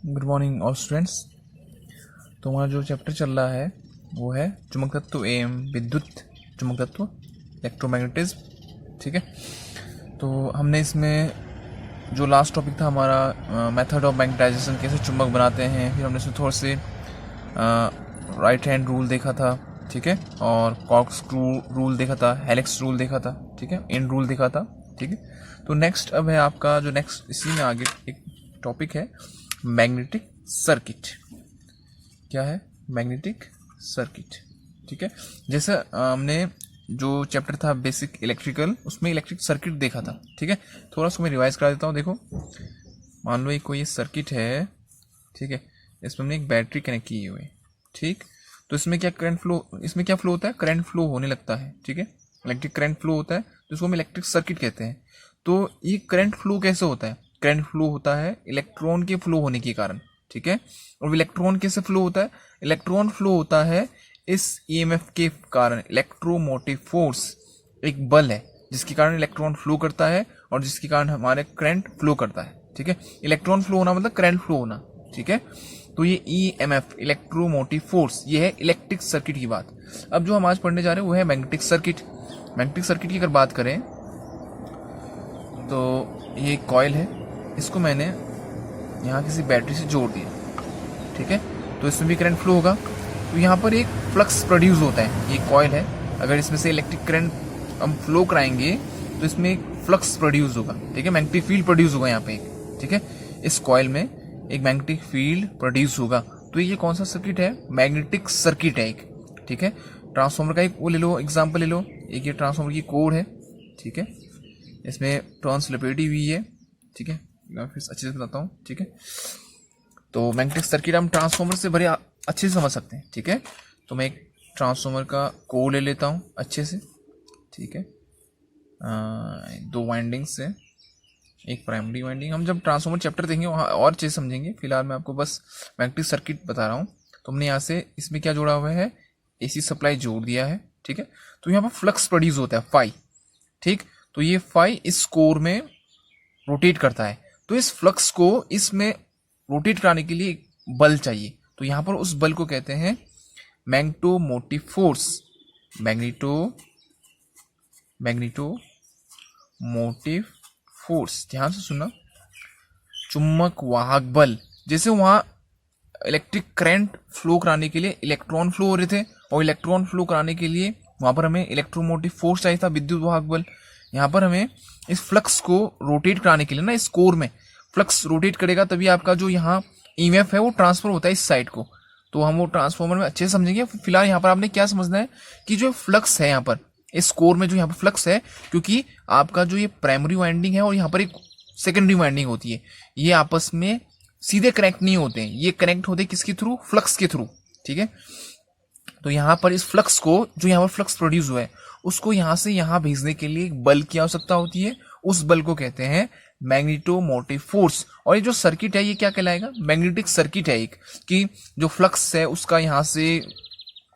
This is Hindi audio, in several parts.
Good morning all students. तो हमारा जो चैप्टर चल रहा है वो है चुंबक तत्व एवं विद्युत चुंबक तत्व इलेक्ट्रोमैग्नेटिज्म। ठीक है, तो हमने इसमें जो लास्ट टॉपिक था हमारा मेथड ऑफ मैग्नेटाइजेशन, कैसे चुंबक बनाते हैं, फिर हमने इसमें थोड़े से राइट हैंड रूल देखा था। ठीक है, और कॉर्कस्क्रू रूल देखा था, हेलिक्स रूल देखा था। ठीक है, इन रूल देखा था। ठीक है, तो नेक्स्ट अब है आपका जो नेक्स्ट इसी में आगे एक टॉपिक है मैग्नेटिक सर्किट। क्या है मैग्नेटिक सर्किट? ठीक है, जैसे हमने जो चैप्टर था बेसिक इलेक्ट्रिकल, उसमें इलेक्ट्रिक सर्किट देखा था। ठीक है, थोड़ा सा मैं रिवाइज करा देता हूँ। देखो, मान लो एक कोई सर्किट है। ठीक है, इसमें हमने एक बैटरी कनेक्ट की हुई है। ठीक, तो इसमें क्या करंट फ्लो, इसमें क्या फ्लो होता है, करंट फ्लो होने लगता है। ठीक है, इलेक्ट्रिक करंट फ्लो होता है, तो इसको हम इलेक्ट्रिक सर्किट कहते हैं। तो ये करंट फ्लो कैसे होता है? करंट फ्लो होता है इलेक्ट्रॉन के फ्लो होने के कारण। ठीक है, और इलेक्ट्रॉन कैसे फ्लो होता है? इलेक्ट्रॉन फ्लो होता है इस ईएमएफ के कारण। इलेक्ट्रोमोटिव फोर्स एक बल है जिसके कारण इलेक्ट्रॉन फ्लो करता है और जिसके कारण हमारे करंट फ्लो करता है। ठीक है, इलेक्ट्रॉन फ्लो होना मतलब करंट फ्लो होना। ठीक है, तो ये ईएमएफ इलेक्ट्रोमोटिव फोर्स, ये है इलेक्ट्रिक सर्किट की बात। अब जो हम आज पढ़ने जा रहे हैं वो है मैग्नेटिक सर्किट। मैग्नेटिक सर्किट की अगर बात करें तो ये एक कॉइल है, इसको मैंने यहाँ किसी बैटरी से जोड़ दिया। ठीक है, तो इसमें भी करंट फ्लो होगा, तो यहाँ पर एक फ्लक्स प्रोड्यूस होता है। ये कॉइल है, अगर इसमें से इलेक्ट्रिक करंट हम फ्लो कराएंगे तो इसमें एक फ्लक्स प्रोड्यूस होगा। ठीक है, मैग्नेटिक फील्ड प्रोड्यूस होगा यहाँ पे एक। ठीक है, इस कॉइल में एक मैग्नेटिक फील्ड प्रोड्यूस होगा। तो ये कौन सा सर्किट है? मैग्नेटिक सर्किट है एक। ठीक है, ट्रांसफार्मर का एक वो ले लो, एग्जाम्पल ले लो। एक ये ट्रांसफार्मर की कोर है। ठीक है, इसमें टर्न्स लपेटी हुई है। ठीक है, फिर अच्छे से बताता हूँ। ठीक है, तो मैग्नेटिक सर्किट हम ट्रांसफार्मर से बड़े अच्छे से समझ सकते हैं। ठीक है, तो मैं एक ट्रांसफार्मर का कोर ले लेता हूँ अच्छे से। ठीक है, दो वाइंडिंग्स है, एक प्राइमरी वाइंडिंग। हम जब ट्रांसफार्मर चैप्टर देखेंगे वहाँ और चीज़ समझेंगे, फिलहाल मैं आपको बस मैग्नेटिक सर्किट बता रहा हूँ। तो हमने यहाँ से इसमें क्या जोड़ा हुआ है, एसी सप्लाई जोड़ दिया है। ठीक है, तो यहाँ पर फ्लक्स प्रोड्यूस होता है फाई। ठीक, तो ये फाई इस कोर में रोटेट करता है, तो इस फ्लक्स को इसमें रोटेट कराने के लिए बल चाहिए। तो यहाँ पर उस बल को कहते हैं मैग्नेटोमोटिव फोर्स। मैग्नेटोमोटिव फोर्स, ध्यान से सुनना, चुंबक वाहक बल। जैसे वहां इलेक्ट्रिक करंट फ्लो कराने के लिए इलेक्ट्रॉन फ्लो हो रहे थे, और इलेक्ट्रॉन फ्लो कराने के लिए वहां पर हमें इलेक्ट्रोमोटिव फोर्स चाहिए था, विद्युत वाहक बल। यहाँ पर हमें इस फ्लक्स को रोटेट कराने के लिए ना, इस कोर में फ्लक्स रोटेट करेगा तभी आपका जो यहाँ ईएमएफ है वो ट्रांसफर होता है इस साइड को। तो हम वो ट्रांसफॉर्मर में अच्छे से समझेंगे। फिलहाल यहाँ पर आपने क्या समझना है कि जो फ्लक्स है यहाँ पर इस कोर में, जो यहाँ पर फ्लक्स है, क्योंकि आपका जो ये प्राइमरी वाइंडिंग है और यहाँ पर एक सेकेंडरी वाइंडिंग होती है, ये आपस में सीधे कनेक्ट नहीं होते हैं, ये कनेक्ट होते हैं किसके थ्रू? फ्लक्स के थ्रू। ठीक है, तो यहाँ पर इस फ्लक्स को, जो यहाँ पर फ्लक्स प्रोड्यूस हुआ है, उसको यहाँ से यहाँ भेजने के लिए एक बल की आवश्यकता होती है। उस बल को कहते हैं मैग्नेटोमोटिव फोर्स। और ये जो सर्किट है ये क्या कहलाएगा? मैग्नेटिक सर्किट है एक, कि जो फ्लक्स है उसका यहाँ से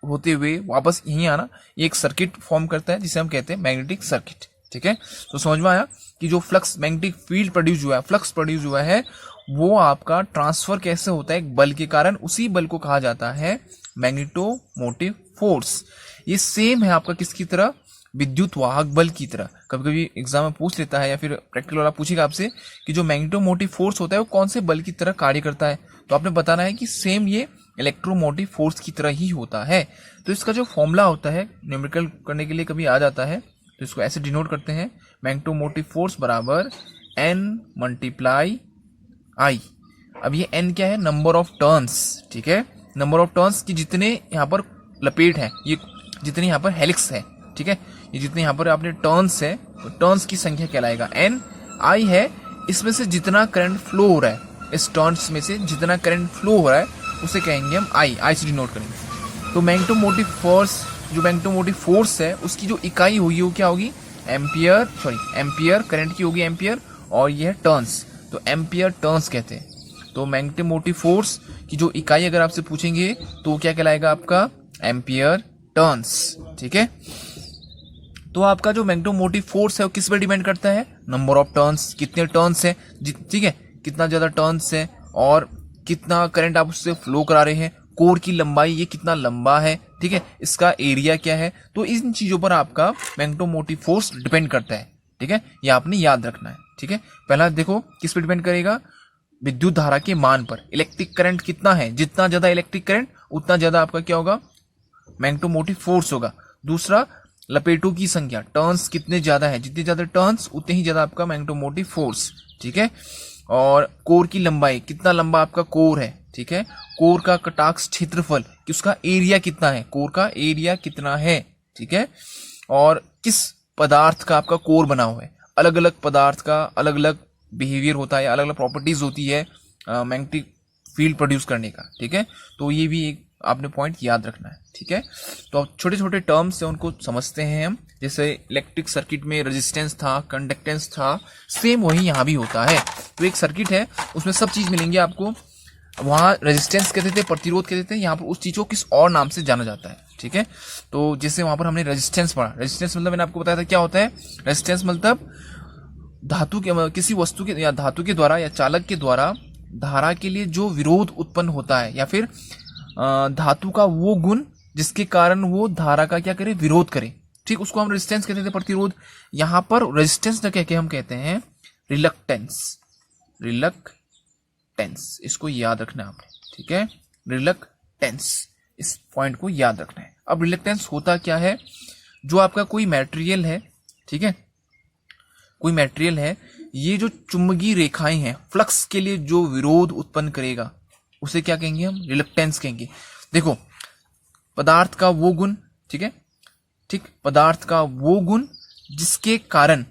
होते हुए वापस यहीं आना, ये एक सर्किट फॉर्म करता है जिसे हम कहते हैं मैग्नेटिक सर्किट। ठीक है, तो समझ में आया कि जो फ्लक्स मैग्नेटिक फील्ड प्रोड्यूस हुआ है, फ्लक्स प्रोड्यूस हुआ है, वो आपका ट्रांसफर कैसे होता है? एक बल के कारण। उसी बल को कहा जाता है मैग्नेटोमोटिव फोर्स। ये सेम है आपका किसकी तरह? विद्युत वाहक बल की तरह। कभी कभी एग्जाम में पूछ लेता है या फिर प्रैक्टिकल वाला पूछेगा आपसे कि जो मैग्नेटोमोटिव फोर्स होता है वो कौन से बल की तरह कार्य करता है, तो आपने बताना है कि सेम ये इलेक्ट्रोमोटिव फोर्स की तरह ही होता है। तो इसका जो फॉर्मूला होता है, न्यूमेरिकल करने के लिए कभी आ जाता है, तो इसको ऐसे डिनोट करते हैं, मैग्नेटोमोटिव फोर्स बराबर N मल्टीप्लाई I। अब ये N क्या है? Number of turns. ठीक है, नंबर ऑफ टर्न्स की जितने यहाँ पर लपेट है, ये जितने यहाँ पर हेलिक्स है। ठीक है, ये जितने यहाँ पर आपने टर्न्स है, तो टर्न्स की संख्या कहलाएगा N। I है इसमें से जितना करंट फ्लो हो रहा है, इस टर्न्स में से जितना करंट फ्लो हो रहा है उसे कहेंगे हम I से डिनोट करेंगे। तो मैग्नेटोमोटिव फोर्स, जो मैग्नेटोमोटिव फोर्स है उसकी जो इकाई होगी वो क्या होगी? एम्पियर करंट की होगी एम्पियर, और ये है टर्न्स, तो एम्पियर टर्न्स कहते हैं। तो मैग्नेटोमोटिव फोर्स की जो इकाई अगर आपसे पूछेंगे तो वो क्या कहलाएगा आपका? Ampere turns. ठीक है, तो आपका जो मैग्नेटोमोटिव फोर्स है वो किस पर डिपेंड करता है? नंबर ऑफ टर्न्स, कितने टर्न्स है। ठीक है, कितना ज्यादा टर्न्स है और कितना करंट आप उससे फ्लो करा रहे हैं, कोर की लंबाई ये कितना लंबा है, ठीक है, इसका एरिया क्या है। तो इन चीजों पर आपका मैग्नेटोमोटिव फोर्स डिपेंड करता है, ठीक है, ये आपने याद रखना है, ठीक है। पहला देखो किस पे डिपेंड करेगा, विद्युत धारा के मान पर। इलेक्ट्रिक करंट कितना है, जितना ज्यादा इलेक्ट्रिक करंट उतना ज्यादा आपका क्या होगा, मैग्नेटोमोटिव फोर्स होगा। दूसरा, लपेटों की संख्या, टर्न्स कितने ज्यादा है, जितने ज्यादा टर्न्स उतने ही ज्यादा आपका मैग्नेटोमोटिव फोर्स, ठीक है। और कोर की लंबाई, कितना लंबा आपका कोर है, ठीक है। कोर का कटाक्ष क्षेत्रफल कि उसका एरिया कितना है, कोर का एरिया कितना है, ठीक है। और किस पदार्थ का आपका कोर बना हुआ है, अलग अलग पदार्थ का अलग अलग बिहेवियर होता है, अलग अलग प्रॉपर्टीज होती है मैग्नेटिक फील्ड प्रोड्यूस करने का, ठीक है। तो ये भी एक आपने पॉइंट याद रखना है, ठीक है। तो अब छोटे छोटे टर्म्स से उनको समझते हैं हम, जैसे इलेक्ट्रिक सर्किट में रेजिस्टेंस था, कंडक्टेंस था, सेम वही यहाँ भी होता है। तो एक सर्किट है उसमें सब चीज मिलेंगे आपको, वहां रेजिस्टेंस कहते थे, प्रतिरोध कहते थे, यहाँ पर उस चीज को किस और नाम से जाना जाता है, ठीक है। तो जैसे वहां पर हमने रेजिस्टेंस पढ़ा, रेजिस्टेंस मतलब मैंने आपको बताया था क्या होता है, रेजिस्टेंस मतलब धातु के, किसी वस्तु के या धातु के द्वारा या चालक के द्वारा धारा के लिए जो विरोध उत्पन्न होता है, या फिर धातु का वो गुण जिसके कारण वो धारा का क्या करे, विरोध करे, ठीक, उसको हम रेजिस्टेंस कहते थे, प्रतिरोध। यहां पर रेजिस्टेंस न कह के हम कहते हैं रिलक्टेंस, रिलक्टेंस, इसको याद रखना है आपने, ठीक है, रिलक्टेंस, इस पॉइंट को याद रखना है। अब रिलक्टेंस होता क्या है, जो आपका कोई मटेरियल है, ठीक है, कोई मटेरियल है, ये जो चुंबकीय रेखाएं हैं, फ्लक्स के लिए जो विरोध उत्पन्न करेगा उसे क्या कहेंगे हम, रिलक्टेंस कहेंगे। देखो पदार्थ का वो गुण, ठीक है, ठीक, पदार्थ का वो गुण जिसके कारण,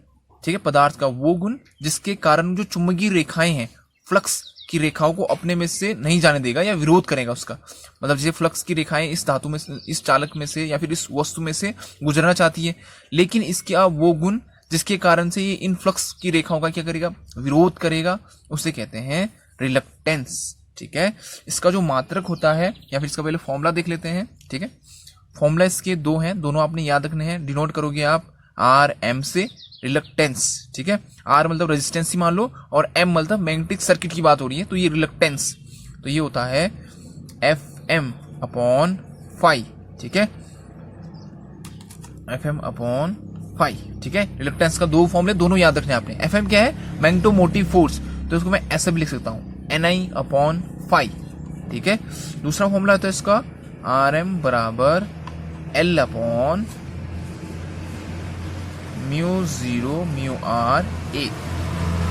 ठीक है, पदार्थ का वो गुण जिसके कारण जो चुंबकीय रेखाएं हैं, फ्लक्स की रेखाओं को अपने में से नहीं जाने देगा या विरोध करेगा उसका। मतलब जैसे फ्लक्स की रेखाएं इस धातु में, इस चालक में से या फिर इस वस्तु में से गुजरना चाहती है, लेकिन इसका वो गुण जिसके कारण से ये इन फ्लक्स की रेखाओं का क्या करेगा, विरोध करेगा, उसे कहते हैं रिलक्टेंस, ठीक है। इसका जो मात्रक होता है, या फिर इसका पहले फॉर्मूला देख लेते हैं, ठीक है। फॉर्मूला इसके दो हैं, दोनों आपने याद रखने हैं, डिनोट करोगे आप आर एम से, रिलक्टेंस, ठीक है। आर मतलब रेजिस्टेंस ही मान लो, और एम मतलब मैग्नेटिक सर्किट की बात हो रही है, तो ये रिलक्टेंस, तो ये होता है एफ एम अपॉन फाइव, ठीक है, एफ एम अपॉन फाइव, ठीक है। रिलक्टेंस का दो फॉर्मूले, दोनों याद रखने आपने। एफ एम क्या है, मैग्नेटोमोटिव फोर्स, तो इसको मैं ऐसे भी लिख सकता हूं, एन आई अपॉन फाइव, ठीक है। दूसरा फॉर्मूला होता है इसका आर एम बराबर L upon mu zero mu are A.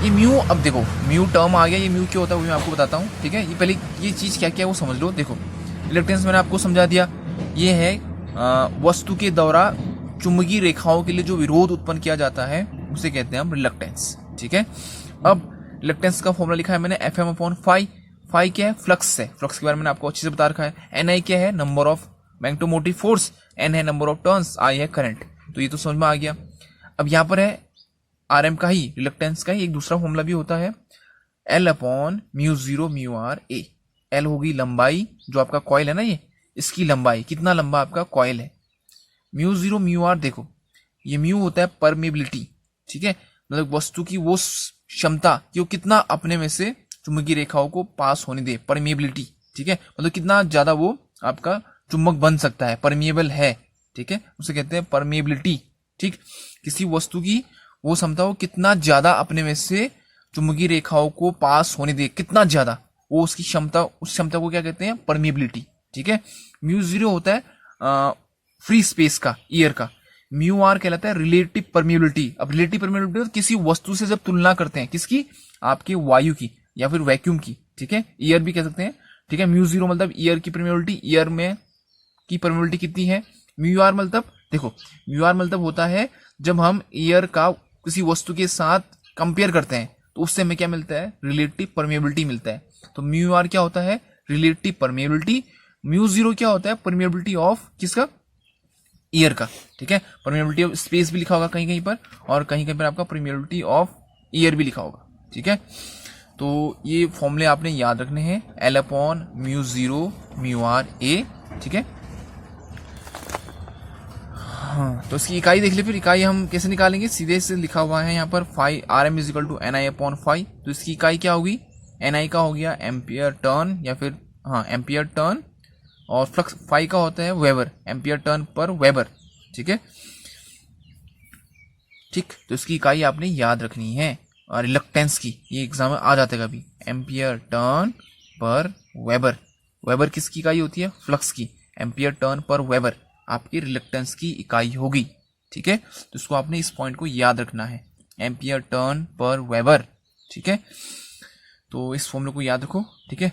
ये म्यू, अब देखो म्यू टर्म आ गया, ये म्यू क्या होता है वो मैं आपको बताता हूँ, ठीक है। ये पहले ये चीज क्या क्या है वो समझ लो। देखो रिलक्टेंस मैंने आपको समझा दिया, ये है वस्तु के द्वारा चुंबकीय रेखाओं के लिए जो विरोध उत्पन्न किया जाता है उसे कहते हैं हम रिलक्टेंस, ठीक है। अब रिलक्टेंस का फॉर्मूला लिखा है मैंने, f m upon phi. Phi क्या है, फ्लक्स है, फ्लक्स के बारे में मैंने आपको अच्छे से बता रखा है। एन आई क्या है, number of magnetomotive force, N है नंबर ऑफ टर्न्स, आई है करंट, तो ये तो समझ में आ गया। अब यहाँ पर है आर एम का ही, रिलक्टेंस का ही एक दूसरा फॉर्मूला भी होता है, l upon mu zero mu are A. L होगी लंबाई, जो आपका कॉइल है ना, ये इसकी लंबाई, कितना लंबा आपका कॉइल है। म्यू जीरो म्यू आर, देखो ये म्यू होता है परमेबिलिटी, ठीक है, मतलब वस्तु की वो क्षमता कि वो कितना अपने में से चुंबकीय रेखाओं को पास होने दे, परमेबिलिटी, ठीक है, मतलब कितना ज्यादा वो आपका चुंबक बन सकता है, परमेबल है, ठीक है, उसे कहते हैं परमेबिलिटी, ठीक। किसी वस्तु की वो क्षमता हो कितना ज्यादा अपने में से चुंबकीय रेखाओं को पास होने दे, कितना ज्यादा, वो उसकी क्षमता, उस क्षमता को क्या कहते हैं, परमेबिलिटी, ठीक है। म्यू जीरो होता है फ्री स्पेस का, एयर का। म्यू आर कहलाता है रिलेटिव परमेबिलिटी। अब रिलेटिव परमेबिलिटी किसी वस्तु से जब तुलना करते हैं, किसकी, आपके वायु की या फिर वैक्यूम की, ठीक है, एयर भी कह सकते हैं, ठीक है। म्यू जीरो मतलब एयर की परमेबिलिटी, एयर में की परमेबिलिटी कितनी है। म्यू आर मतलब, देखो म्यू आर मतलब होता है जब हम एयर का किसी वस्तु के साथ कंपेयर करते हैं तो उससे हमें क्या मिलता है, रिलेटिव परमेबिलिटी मिलता है। तो म्यू आर क्या होता है, रिलेटिव परमेबिलिटी। म्यू जीरो क्या होता है, परमेबिलिटी ऑफ किसका, एयर का, ठीक है। परमेबिलिटी ऑफ स्पेस भी लिखा होगा कहीं कहीं पर, और कहीं कहीं पर आपका परमेबिलिटी ऑफ एयर भी लिखा होगा, ठीक है। तो ये फॉर्मूले आपने याद रखने हैं, L upon mu zero mu are A, ठीक है। हाँ, तो इसकी इकाई देख ले, फिर इकाई हम कैसे निकालेंगे, सीधे से लिखा हुआ है यहाँ पर phi, r m is equal to N I upon phi, तो इसकी इकाई क्या होगी, NI का हो गया एम्पियर टर्न या फिर हाँ एम्पियर टर्न, और फ्लक्स फाई का होता है वेबर, एम्पियर टर्न पर वेबर। ठीक है, ठीक, तो इसकी इकाई आपने याद रखनी है। और रिलक्टेंस की, ये एग्जाम में आ जाता है कभी, एम्पियर टर्न पर वेबर। वेबर किसकी इकाई होती है? फ्लक्स की। एम्पियर टर्न पर वेबर आपकी रिलक्टेंस की इकाई होगी। ठीक है, तो इसको आपने इस पॉइंट को याद रखना है, एम्पियर टर्न पर वेबर। ठीक है, तो इस फॉर्मूले को याद रखो। ठीक है,